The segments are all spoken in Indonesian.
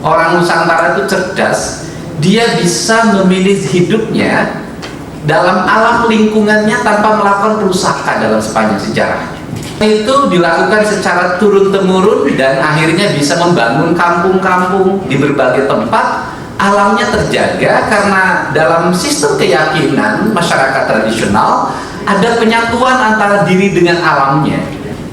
Orang Nusantara itu cerdas, dia bisa memilih hidupnya dalam alam lingkungannya tanpa melakukan perusakan dalam sepanjang sejarahnya. Itu dilakukan secara turun-temurun dan akhirnya bisa membangun kampung-kampung di berbagai tempat. Alamnya terjaga karena dalam sistem keyakinan masyarakat tradisional ada penyatuan antara diri dengan alamnya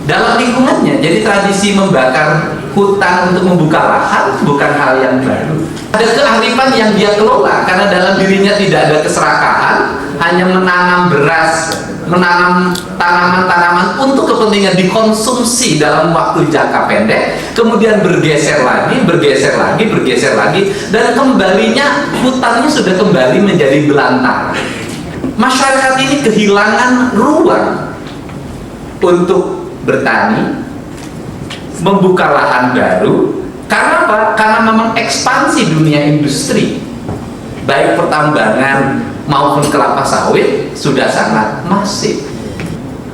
dalam lingkungannya. Jadi tradisi membakar hutan untuk membuka lahan bukan hal yang baru. Ada kearifan yang dia kelola karena dalam dirinya tidak ada keserakahan, hanya menanam beras, menanam tanaman-tanaman untuk kepentingan dikonsumsi dalam waktu jangka pendek, kemudian bergeser lagi, dan kembalinya hutannya sudah kembali menjadi belantara. Masyarakat ini kehilangan ruang untuk bertani, membuka lahan baru. Karena apa? Karena memang ekspansi dunia industri, baik pertambangan maupun kelapa sawit sudah sangat masif.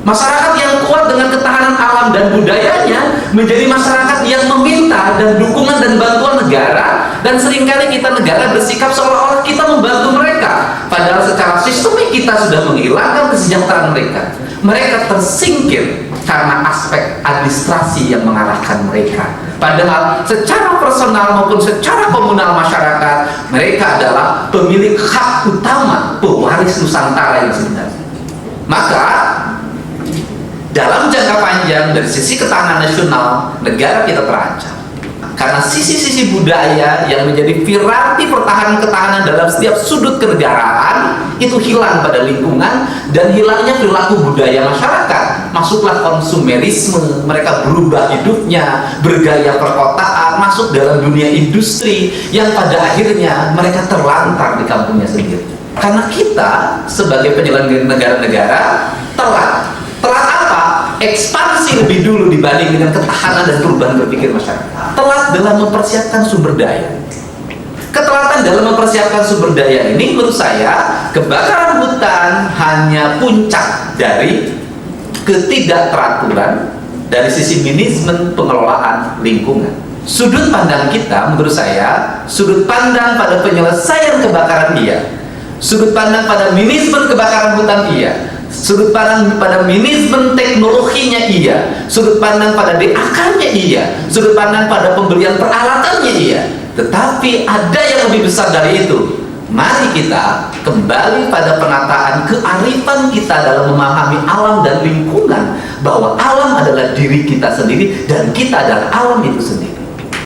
Masyarakat yang kuat dengan ketahanan alam dan budayanya menjadi masyarakat yang meminta dan dukungan dan bantuan negara, dan seringkali kita negara bersikap seolah-olah kita membantu mereka, padahal secara sistemik kita sudah menghilangkan kesejahteraan mereka. Mereka tersingkir karena aspek administrasi yang mengarahkan mereka. Padahal secara personal maupun secara komunal masyarakat, mereka adalah pemilik hak utama, pewaris Nusantara yang sebenarnya. Maka dalam jangka panjang dari sisi ketahanan nasional, negara kita terancam. Karena sisi-sisi budaya yang menjadi piranti pertahanan ketahanan dalam setiap sudut kenegaraan itu hilang pada lingkungan, dan hilangnya perilaku budaya masyarakat. Masuklah konsumerisme, mereka berubah hidupnya, bergaya perkotaan, masuk dalam dunia industri yang pada akhirnya mereka terlantar di kampungnya sendiri. Karena kita sebagai penyelenggara negara telat apa? Ekspansi lebih dulu dibanding dengan ketahanan dan perubahan berpikir masyarakat. Telat dalam mempersiapkan sumber daya. Ketelatan dalam mempersiapkan sumber daya ini menurut saya, kebakaran hutan hanya puncak dari ketidakteraturan dari sisi manajemen pengelolaan lingkungan. Sudut pandang kita menurut saya, sudut pandang pada penyelesaian kebakaran iya, sudut pandang pada manajemen kebakaran hutan iya, sudut pandang pada manajemen teknologinya iya, sudut pandang pada DAK-nya iya, sudut pandang pada pembelian peralatannya iya. Tetapi ada yang lebih besar dari itu. Mari kita kembali pada penataan kearifan kita dalam memahami alam dan lingkungan, bahwa alam adalah diri kita sendiri dan kita adalah alam itu sendiri.